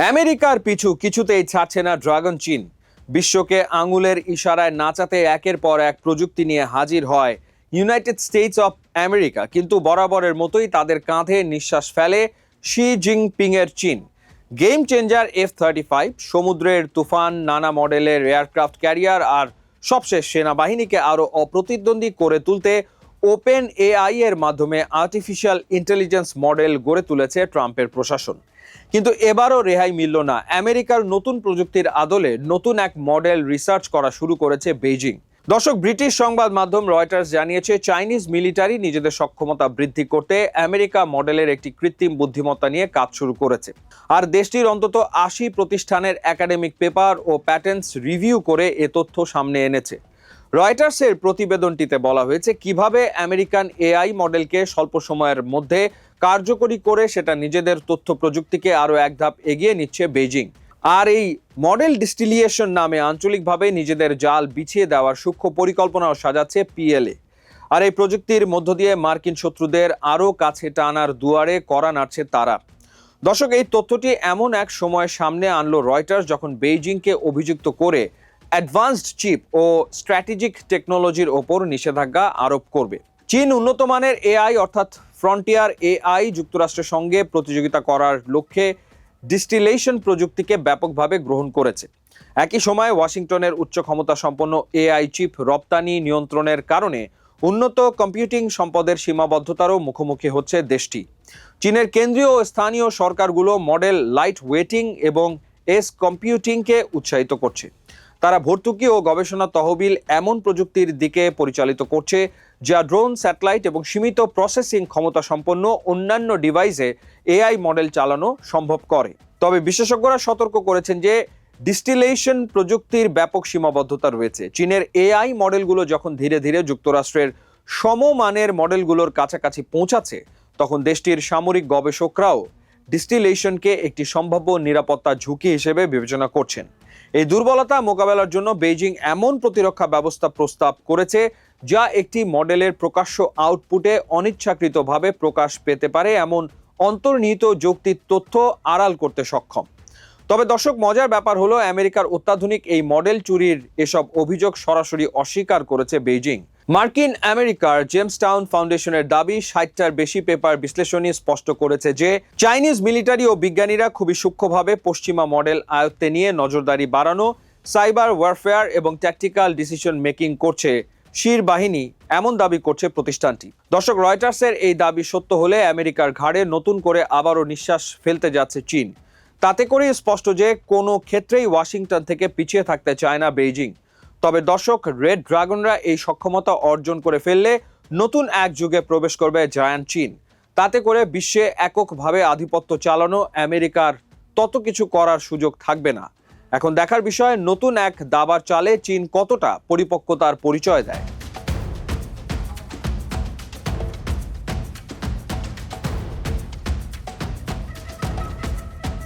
আমেরিকার পিছু কিছুতেই ছাড়ছে না ড্রাগন চীন। বিশ্বকে আঙুলের ইশারায় নাচাতে একের পর এক প্রযুক্তি নিয়ে হাজির হয় ইউনাইটেড স্টেটস অফ আমেরিকা, কিন্তু বরাবরের মতোই তাদের কাঁধে নিঃশ্বাস ফেলে শি জিনপিং এর চীন। গেম চেঞ্জার F-35, সমুদ্রের তুফান, নানা মডেলের এয়ারক্রাফট ক্যারিয়ার আর সবশেষ সেনাবাহিনীকে আরও অপ্রতিদ্বন্দ্বী করে তুলতে ওপেন এআই এর মাধ্যমে আর্টিফিশিয়াল ইন্টেলিজেন্স মডেল গড়ে তুলেছে ট্রাম্পের প্রশাসন। কিন্তু এবারও রেহাই মিলল না। আমেরিকার নতুন প্রযুক্তির আদলে নতুন এক মডেল রিসার্চ করা শুরু করেছে বেইজিং। দর্শক, ব্রিটিশ সংবাদ মাধ্যম রয়টার্স জানিয়েছে চাইনিজ মিলিটারি নিজেদের সক্ষমতা বৃদ্ধি করতে আমেরিকা মডেলের একটি কৃত্রিম বুদ্ধিমত্তা নিয়ে কাজ শুরু করেছে। আর দেশটির অন্তত ৮০ প্রতিষ্ঠানের একাডেমিক পেপার ও প্যাটেন্টস রিভিউ করে এ তথ্য সামনে এনেছে। রয়টার্সের প্রতিবেদনটিতে বলা হয়েছে কিভাবে আমেরিকান এআই মডেলকে স্বল্প সময়ের মধ্যে কার্যকরী করে সেটা নিজেদের তথ্য প্রযুক্তিকে আরও এক ধাপ এগিয়ে নিচ্ছে বেইজিং। আর এই মডেল ডিস্টিলিয়েশন নামে আঞ্চলিকভাবে নিজেদের জাল বিছিয়ে দেওয়ার সূক্ষ্ম পরিকল্পনাও সাজাচ্ছে পিএলএ। আর এই প্রযুক্তির মধ্য দিয়ে মার্কিন শত্রুদের আরও কাছে টানার দুয়ারে কড়া নাড়ছে তারা। দর্শক, এই তথ্যটি এমন এক সময় সামনে আনলো রয়টার্স যখন বেইজিংকে অভিযুক্ত করে অ্যাডভান্সড চিপ ও স্ট্র্যাটেজিক টেকনোলজির ওপর নিষেধাজ্ঞা আরোপ করবে। চীন উন্নত মানের এআই অর্থাৎ ফ্রন্টিয়ার এআই যুক্তরাষ্ট্রের সঙ্গে প্রতিযোগিতা করার লক্ষ্যে ডিস্টিলেশন প্রযুক্তিকে ব্যাপকভাবে গ্রহণ করেছে। একই সময়ে ওয়াশিংটনের উচ্চ ক্ষমতা সম্পন্ন এআই চিপ রপ্তানি নিয়ন্ত্রণের কারণে উন্নত কম্পিউটিং সম্পদের সীমাবদ্ধতারও মুখোমুখি হচ্ছে দেশটি। চীনের কেন্দ্রীয় ও স্থানীয় সরকারগুলো মডেল লাইট ওয়েটিং এবং এস কম্পিউটিংকে উৎসাহিত করছে। তারা ভর্তুকি ও গবেষণা তহবিল এমন প্রযুক্তির দিকে পরিচালিত করছে যা ড্রোন, স্যাটেলাইট এবং সীমিত প্রসেসিং ক্ষমতা সম্পন্ন অন্যান্য ডিভাইসে এআই মডেল চালানো সম্ভব করে। তবে বিশেষজ্ঞরা সতর্ক করেছেন যে ডিস্টিলেশন প্রযুক্তির ব্যাপক সীমাবদ্ধতা রয়েছে। চীনের এআই মডেলগুলো যখন ধীরে ধীরে যুক্তরাষ্ট্রের সমমানের মডেলগুলোর কাছাকাছি পৌঁছাচ্ছে, তখন দেশটির সামরিক গবেষকরাও ডিস্টিলেশনকে একটি সম্ভাব্য নিরাপত্তা ঝুঁকি হিসেবে বিবেচনা করছেন। এই দুর্বলতা মোকাবেলার জন্য বেইজিং এমন প্রতিরক্ষা ব্যবস্থা প্রস্তাব করেছে যা একটি মডেলের প্রকাশ্য আউটপুটে অনিচ্ছাকৃতভাবে প্রকাশ পেতে পারে এমন অন্তর্নিহিত যৌক্তিক তথ্য আড়াল করতে সক্ষম। তবে দর্শক, মজার ব্যাপার হলো আমেরিকার অত্যাধুনিক এই মডেল চুরির এসব অভিযোগ সরাসরি অস্বীকার করেছে বেইজিং। মার্কিন আমেরিকার জেমস টাউন ফাউন্ডেশনের দাবি ৬০টার বেশি পেপার বিশ্লেষণী স্পষ্ট করেছে যে চাইনিজ মিলিটারি ও বিজ্ঞানীরা খুবই সূক্ষ্মভাবে পশ্চিমা মডেল আয়ত্তে নিয়ে নজরদারি বাড়ানো, সাইবার ওয়ারফেয়ার এবং ট্যাকটিক্যাল ডিসিশন মেকিং করছে শির বাহিনী, এমন দাবি করছে প্রতিষ্ঠানটি। দর্শক, রয়টার্সের এই দাবি সত্য হলে আমেরিকার ঘাড়ে নতুন করে আবারও নিঃশ্বাস ফেলতে যাচ্ছে চীন। তাতে করেই স্পষ্ট যে কোনো ক্ষেত্রেই ওয়াশিংটন থেকে পিছিয়ে থাকতে চায় না বেইজিং। তবে দর্শক, রেড ড্রাগনরা এই সক্ষমতা অর্জন করে ফেললে নতুন এক যুগে প্রবেশ করবে জায়ান্ট চীন। তাতে করে বিশ্বে এককভাবে আধিপত্য চালানো আমেরিকার তত কিছু করার সুযোগ থাকবে না। এখন দেখার বিষয় নতুন এক দাবার চালে চীন কতটা পরিপক্কতার পরিচয় দেয়।